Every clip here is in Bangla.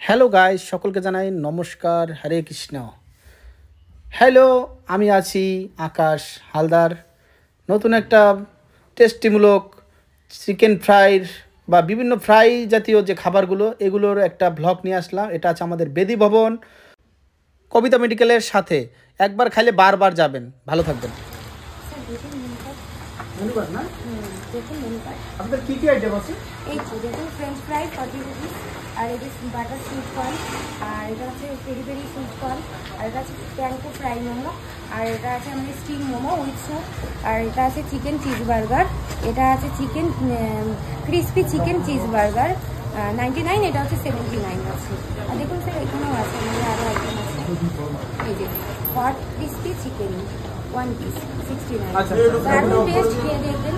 হ্যালো গাইস, সকলকে জানাই নমস্কার, হরে কৃষ্ণ। হ্যালো, আমি আছি আকাশ হালদার। নতুন একটা টেস্টিমূলক চিকেন ফ্রাইর বা বিভিন্ন ফ্রাই জাতীয় যে খাবারগুলো এগুলোর একটা ভ্লগ নিয়ে আসলাম। এটা আছে আমাদের বেদি ভবন কবিতা মেডিকেলের সাথে। একবার খাইলে বারবার যাবেন। ভালো থাকবেন। দেখুন মেনু কার্ড। আপনাদের কী কী আইটেম আছে? এই তো দেখুন ফ্রেঞ্চ ফ্রাই 40 রুপিস, আর এটা বাটার সুইট কর্ন, আর এটা হচ্ছে পেরি পেরি সুইট কর্ন, আর এটা আছে প্যানকো ফ্রাই মোমো, আর এটা আছে আমাদের স্টিম মোমো উইথ স্যুপ, আর এটা আছে চিকেন চিজ বার্গার, এটা আছে chicken crispy chicken cheese burger 99, এটা হচ্ছে 79 আছে। আর দেখুন স্যার এখানেও আছে আমাদের আরও আইটেম আছে। এই যে হট ক্রিসপি চিকেন 1 পিস 69। দারুণ টেস্ট, খেয়ে দেখবেন।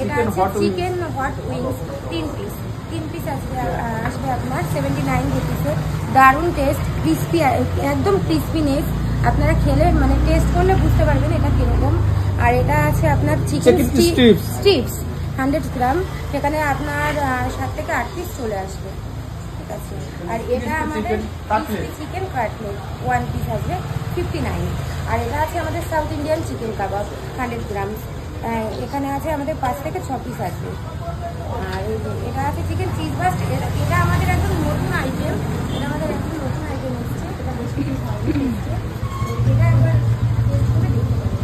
এটা আছে চিকেন হট উইংস 3 পিস আসবে আপনার 79 রুপিসে। দারুণ টেস্ট, ক্রিসপি, একদম ক্রিসপিনেস। আপনারা খেলে মানে টেস্ট করলে বুঝতে পারবেন এটা কিরকম। আর এটা আছে আপনার চিকেন স্ট্রিপস 100 গ্রাম, সেখানে আপনার 7 থেকে 8 পিস চলে আসবে। ঠিক আছে। আর এটা আমাদের চিকেন কাটলেট 1 পিস আসবে 59। আর এটা আছে আমাদের সাউথ ইন্ডিয়ান চিকেন কাবাব 100 গ্রাম, এখানে আছে আমাদের 5 থেকে 6 পিস আসবে। আর এটা আছে চিকেন চিজ বাস্ট, এটা আমাদের একদম নতুন আইটেম, এটা আমাদের একদম নতুন আইটেম এসছে, এটা বেশি পিস হয়নি এসছে। এটা একবার টেস্ট করে দেখতে পারেন।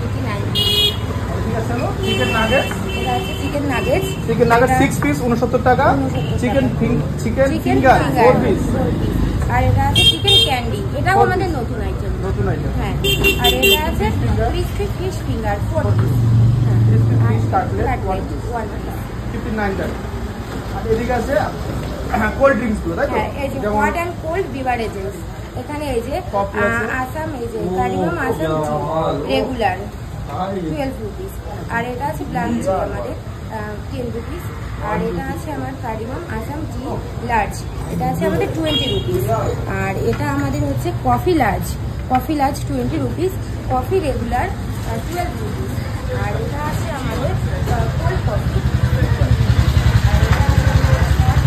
89। চিকেন নাগেটস, এটা আছে চিকেন নাগেটস 6 পিস 69 টাকা। Chicken finger 4 piece. আর এটা আছে চিকেন ক্যান্ডি, এটাও আমাদের নতুন আইটেম। হ্যাঁ। আর এটা আছে crispy fish finger 4 piece. Fish cutlet 1 piece 59 টাকা। আর এদিকে আছে কোল্ড ড্রিঙ্কস গুলো, তাই তো? হ্যাঁ, এই যে হট এন্ড কোল্ড বিভারেজেস, এখানে এই যে আসাম, এই যে কার্ডিগাম আসাম রেগুলার 12 রুপিস। আর এটা আছে ব্ল্যাক টি আমাদের 10 রুপিস। আর এটা আছে আমার কার্ডিগাম আসাম টি লার্জ, এটা আছে আমাদের 20 রুপিস। আর এটা আমাদের হচ্ছে coffee large 20 rupees, coffee regular 12 rupees. আর এটা আছে আমাদের কোল্ড কফি, আর এটা আছে হট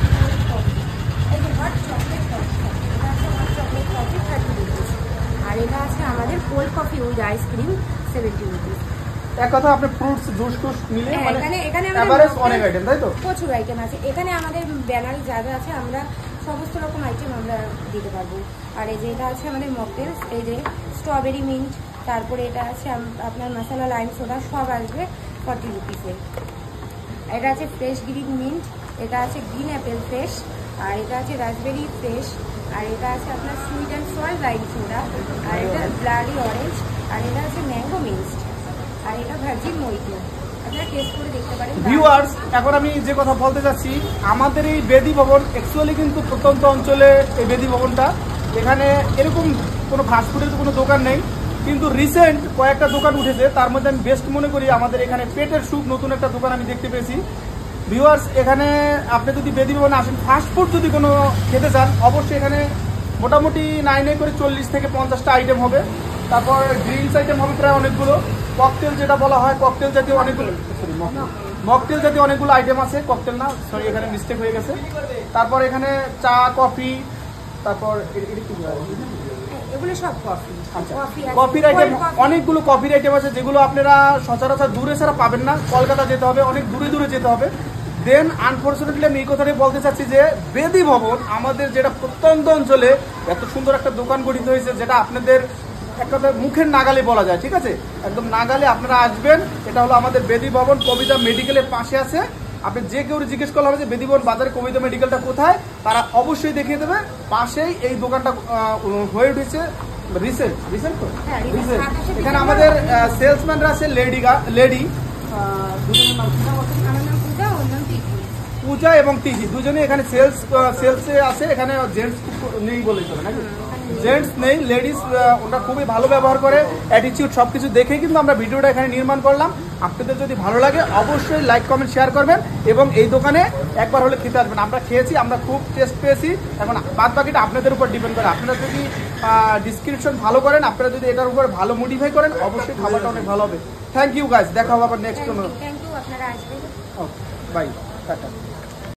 কোল্ড কফি, এই যে হট চকলেট কফি, এটা আছে হট চকলেট কফি 30 রুপিস। আর এটা আছে আমাদের cold coffee with ice cream 70 rupees. এক কথা আপনি ফ্রুটস জুস টুস মিলে এখানে এভারেজ অনেক আইটেম, তাই তো? প্রচুর আইটেম আছে এখানে, আমাদের ব্যানার যা আছে আমরা সমস্ত রকম আইটেম আমরা দিতে পারবো। আর এই যে এটা আছে আমাদের মকটেলস, এই যে স্ট্রবেরি মিন্ট, তারপরে এটা আছে আপনার মশলা লাইম সোডা, সব আসবে 40 রুপিসে। এটা আছে ফ্রেশ গ্রিন মিন্ট, এটা আছে গ্রিন অ্যাপেল ফ্রেশ, আর এটা আছে রাসবেরি ফ্রেশ, আর এটা আছে আপনার sweet and salt lime soda, আর এটা ব্লাডি অরেঞ্জ, আর এটা আছে ম্যাঙ্গো মিক্সড, আর এটা ভার্জিন মরিটো। আপনারা টেস্ট করে দেখতে পারেন। ভিউয়ার্স, এখন আমি যে কথা বলতে যাচ্ছি, আমাদের এই বেদি ভবন অ্যাকচুয়ালি কিন্তু প্রত্যন্ত অঞ্চলে এই বেদি ভবনটা, এখানে এরকম কোনো ফাস্টফুডের কোনো দোকান নেই, কিন্তু রিসেন্ট কয়েকটা দোকান উঠেছে। তার মধ্যে আমি বেস্ট মনে করি আমাদের এখানে পেটের সুপ নতুন একটা দোকান আমি দেখতে পেয়েছি। ভিউয়ার্স, এখানে আপনি যদি বেদি ভবনে আসেন, ফাস্টফুড যদি কোনো খেতে চান, অবশ্যই এখানে মোটামুটি 9 করে 40 থেকে 50টা আইটেম হবে। তারপর ড্রিঙ্কস আইটেম হবে প্রায় অনেকগুলো, ককটেল যেটা বলা হয় ককটেল জাতীয় অনেকগুলো, মকটেল জাতীয় অনেকগুলো আইটেম আছে। ককটেল না, সরি, এখানে মিস্টেক হয়ে গেছে। তারপর এখানে চা, কফি, তারপর এগুলো সব কফি, কফির আইটেম, অনেকগুলো কফির আইটেম আছে যেগুলো আপনারা সচরাচর দূরে ছাড়া পাবেন না। কলকাতা যেতে হবে, অনেক দূরে দূরে যেতে হবে। দেন আনফর্চুনেটলি আমি এই কথাটাই বলতে চাচ্ছি যে বেদি ভবন আমাদের যেটা প্রত্যন্ত অঞ্চলে এত সুন্দর একটা দোকান গঠিত হয়েছে, যেটা আপনাদের এক কথা মুখের নাগালে বলা যায়। ঠিক আছে, একদম নাগালে আপনারা আসবেন। এটা হলো আমাদের বেদি ভবন কবিতা মেডিকেলের পাশে আছে। আপনি যে কেউ জিজ্ঞেস করলে হবে যে বেদি ভবন বাজারে কবিতা মেডিকেলটা কোথায়, তারা অবশ্যই দেখিয়ে দেবে। পাশেই এই দোকানটা হয়ে উঠেছে রিসেন্ট। এখানে আমাদের সেলসম্যানরা আছে লেডি দুজনের নাম পূজা এবং টিজি, দুজনে এখানে সেলসে আছে। এখানে জেন্টস নেই বলে চলে নাকি, জেন্টস নেই, লেডিস। ওটা খুবই ভালো ব্যবহার করে, অ্যাটিটিউড সবকিছু দেখেই কিন্তু আমরা ভিডিওটা এখানে নির্মাণ করলাম। আপনাদের যদি ভালো লাগে অবশ্যই লাইক কমেন্ট শেয়ার করবেন এবং এই দোকানে একবার হলে খেতে আসবেন। আমরা খেয়েছি, আমরা খুব টেস্ট পেয়েছি। এখন বাদ বাকিটা আপনাদের উপর ডিপেন্ড করে। আপনারা যদি ডিসক্রিপশন ভালো করেন, আপনারা যদি এটার উপর ভালো মডিফাই করেন, অবশ্যই খাবারটা অনেক ভালো হবে। থ্যাংক ইউ গাইস, দেখা হবে আবার নেক্সট কোনো। থ্যাংক ইউ, আপনারা আসবেন। ওকে, বাই, টাটা।